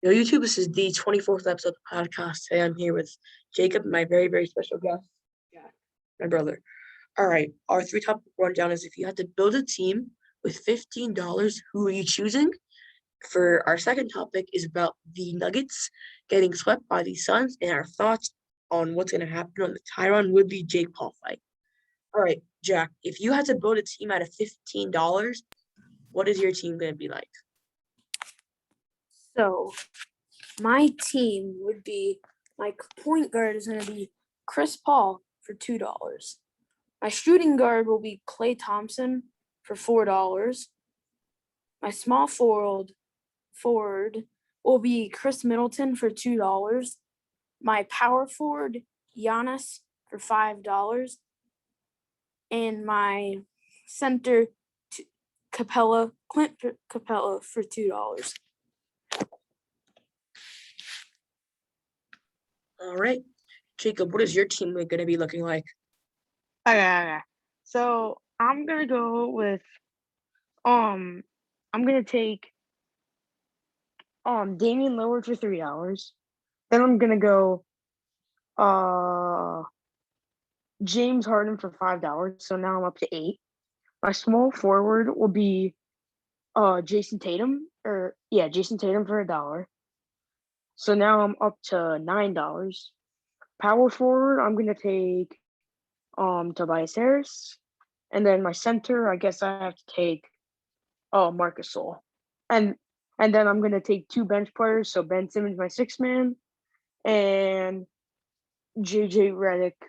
Yo, YouTube, this is the 24th episode of the podcast. Today I'm here with Jacob, my very, very special guest, Jack, my brother. All right, our three topic rundown is if you had to build a team with $15, who are you choosing? For our second topic is about the Nuggets getting swept by the Suns and our thoughts on what's going to happen on the Tyron Woodley Jake Paul fight. All right, Jack, if you had to build a team out of $15, what is your team going to be like? So my team would be my point guard is going to be Chris Paul for $2. My shooting guard will be Klay Thompson for $4. My small forward will be Chris Middleton for $2. My power forward Giannis for $5, and my center Clint Capella for $2. All right, Jacob, what is your team going to be looking like? Okay. So I'm gonna go with I'm gonna take Damian Lillard for $3. Then I'm gonna go James Harden for $5. So now I'm up to 8. My small forward will be Jason Tatum for $1. So now I'm up to $9. Power forward, I'm gonna take Tobias Harris. And then my center, I guess I have to take Marcus Sol. And then I'm gonna take 2 bench players, so Ben Simmons, my 6th man, and JJ Redick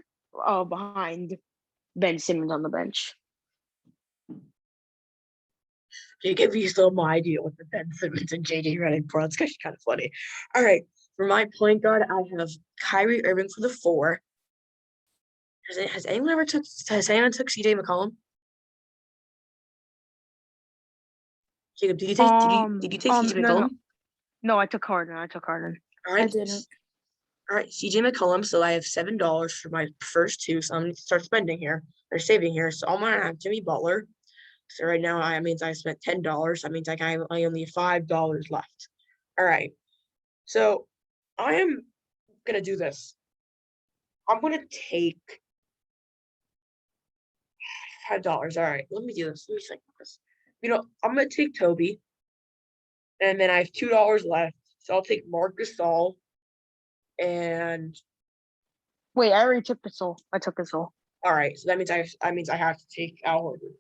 behind Ben Simmons on the bench. Jacob, you stole my idea with the Ben Simmons and JJ Redick, bro. It's actually kind of funny. All right, for my point guard, I have Kyrie Irving for the 4. Has anyone took CJ McCollum? Jacob, did you take CJ McCollum? No, I took Harden. All I right. didn't. All right, CJ McCollum. So I have $7 for my first 2. So I'm gonna start spending here or saving here. So I'm gonna have Jimmy Butler. So right now, I means I spent $10. That means I only have $5 left. All right. So I am gonna do this. I'm gonna take $5. All right, let me do this. Let me think this. I'm gonna take Toby, and then I have $2 left. So I'll take Marcus Gasol. And wait, I already took Gasol. I took Gasol. All right, so that means I have to take Al Horford.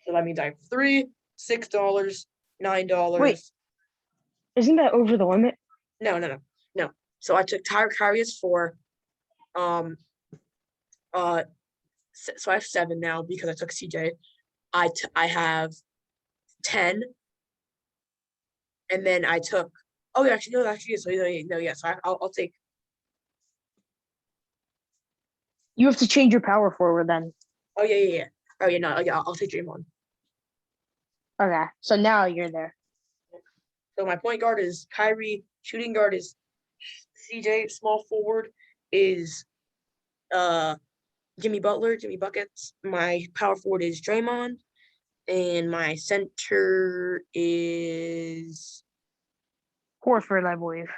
So that means I have $3, $6, $9. Wait, isn't that over the limit? No. So I took Kyrie as 4. So I have 7 now because I took CJ. I have 10, and then I took. Oh, actually, no. Actually, so no, yeah. So I'll take. You have to change your power forward then. Oh yeah. Oh yeah, no, yeah. I'll take Draymond. Okay, so now you're there. So my point guard is Kyrie. Shooting guard is CJ. Small forward is Jimmy Butler, Jimmy Buckets. My power forward is Draymond, and my center is Horford, I believe.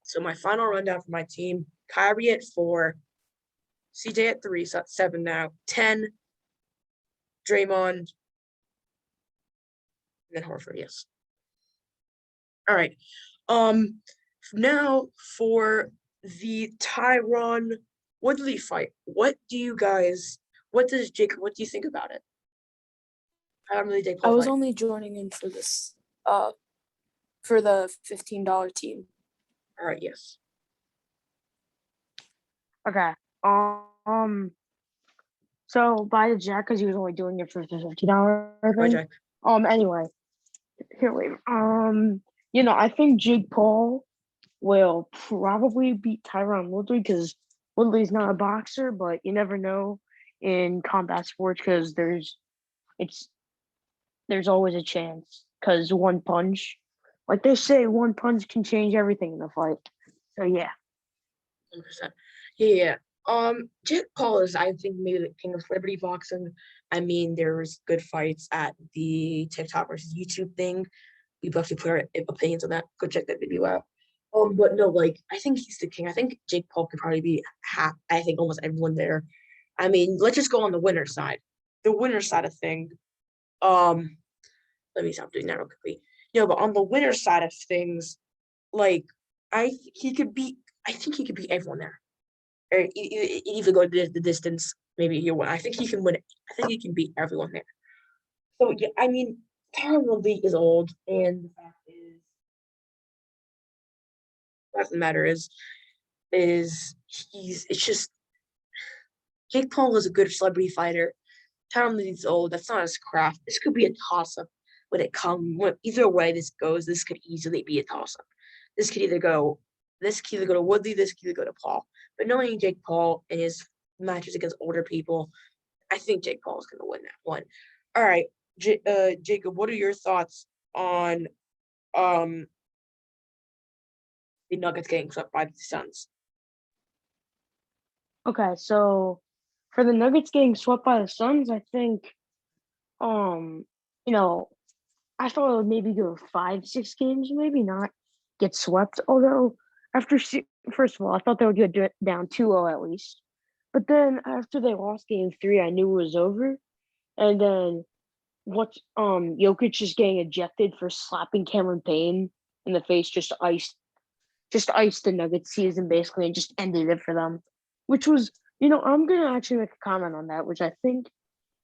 So my final rundown for my team: Kyrie at 4, CJ at 3, so that's 7 now. 10, Draymond, and then Horford. Yes. All right. Now for the Tyron Woodley fight. What do you think about it? I don't really I was only joining in for this for the $15 team. All right, yes. Okay. So bye to Jack because he was only doing it for the $50 thing. Bye, Jack. Anyway. Here, wait. I think Jake Paul will probably beat Tyron Woodley because Woodley's not a boxer, but you never know in combat sports because there's always a chance because one punch, like they say, one punch can change everything in a fight. So yeah. 100%. Yeah. Jake Paul is, I think, maybe the king of celebrity boxing. I mean, there's good fights at the TikTok versus YouTube thing. People actually put our opinions on that. Go check that video out. But no, like I think he's the king. I think Jake Paul could probably be half. I think almost everyone there. I mean, let's just go on the winner side. The winner side of thing. Um, Let me stop doing that real quickly. But on the winner side of things, like he could beat. I think he could beat everyone there. Or either go the distance. Maybe he'll win. I think he can win. I think he can beat everyone there. So yeah, I mean, Tyron Lee is old, and the fact of the matter is he's. It's just Jake Paul is a good celebrity fighter. Tyron Lee's old. That's not his craft. This could be a toss up when it comes. Either way this goes, this could easily be a toss up. This could either go. This could either go to Woodley. This could either go to Paul. But knowing Jake Paul and his matches against older people, I think Jake Paul is going to win that one. All right, Jacob, what are your thoughts on um the Nuggets getting swept by the Suns? Okay, so for the Nuggets getting swept by the Suns, I think, um, you know, I thought it would maybe go 5, 6 games, maybe not get swept. Although first of all, I thought they would get down 2-0 at least. But then after they lost game 3, I knew it was over. And then Jokic just getting ejected for slapping Cameron Payne in the face just iced the Nuggets season basically and just ended it for them. Which was, I'm gonna actually make a comment on that, which I think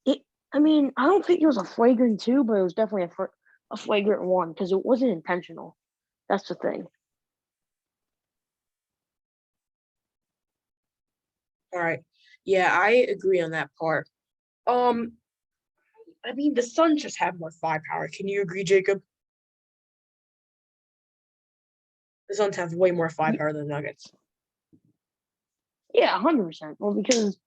it. I mean, I don't think it was a flagrant 2, but it was definitely a flagrant 1 because it wasn't intentional. That's the thing. All right. Yeah, I agree on that part. Um, I mean, the Suns just have more firepower. Can you agree, Jacob? The Suns have way more firepower than the Nuggets. Yeah, 100%. Well, because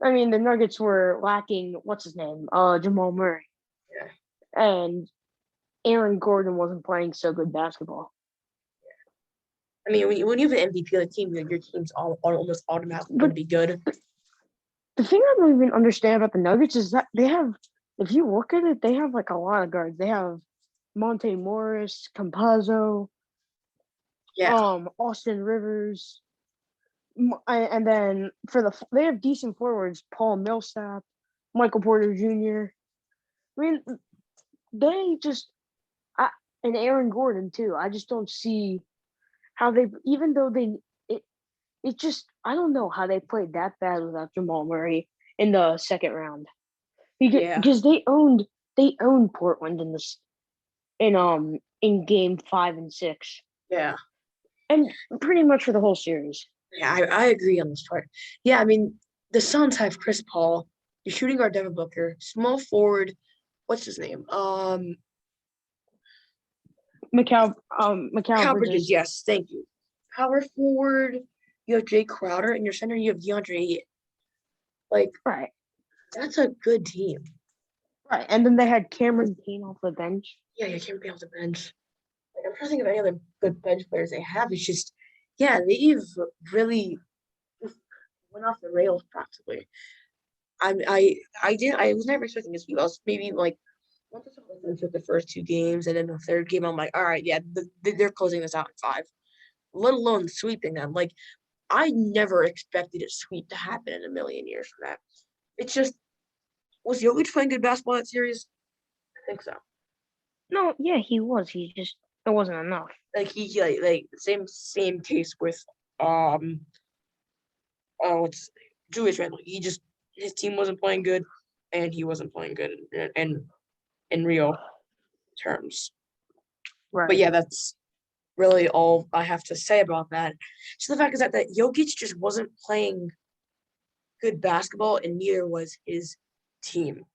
I mean, the Nuggets were lacking what's his name, Jamal Murray, Yeah. and Aaron Gordon wasn't playing so good basketball. I mean, when you have an MVP on the team, your team's almost automatically going to But be good. the thing I don't even understand about the Nuggets is that they have, if you look at it, they have like a lot of guards. They have Monte Morris, Campazzo, Yeah, Austin Rivers, and then they have decent forwards: Paul Millsap, Michael Porter Jr. I mean, they just, and Aaron Gordon too. I just don't see how they, even though it just, I don't know how they played that bad without Jamal Murray in the second round yeah, because they owned Portland in game 5 and 6 yeah. and pretty much for the whole series. Yeah, I agree on this part. Yeah, I mean, the Suns have Chris Paul, the shooting guard Devin Booker, small forward, what's his name? Macau Cal Bridges, Bridges. yes, thank you. Power forward, you have Jay Crowder, and your center, you have DeAndre Ayton. Like, Right. that's a good team. Right. And then they had Cameron Payne off the bench. Yeah, you can't be off the bench. Like, I'm trying to think of any other good bench players they have. It's just, yeah, they've really just went off the rails practically. I was never expecting this. I was maybe like once I took the first 2 games, and then the third game, I'm like, all right, yeah, they're closing this out in 5. Let alone sweeping them. Like I never expected a sweep to happen in a million years from that. It's just was Jokic playing good basketball in that series? I think so. No, yeah, he was. He just, it wasn't enough. Like he like same case with um what's Julius Randle. He just his team wasn't playing good, and he wasn't playing good in real terms. But Right. yeah, that's really all I have to say about that. So the fact is that Jokic just wasn't playing good basketball, and neither was his team.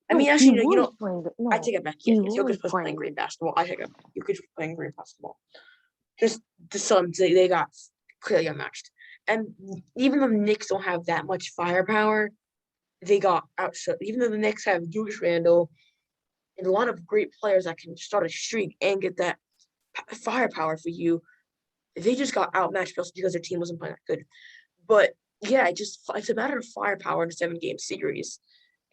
I No, mean, he actually, was playing. I No, take it back. he Yes, was Jokic was playing playing. great basketball. I take it back. Jokic was playing great basketball. Just the Suns, they got clearly unmatched. And even though the Knicks don't have that much firepower, they got out. So even though the Knicks have Julius Randle and a lot of great players that can start a streak and get that firepower for you, they just got outmatched because their team wasn't playing that good. But yeah, it's a matter of firepower in a 7-game series.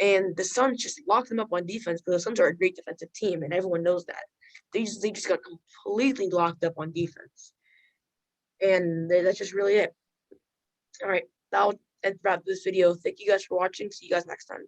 And the Suns just locked them up on defense because the Suns are a great defensive team, and everyone knows that. They just got completely locked up on defense. And that's just really it. All right, that'll wrap this video. Thank you guys for watching. See you guys next time.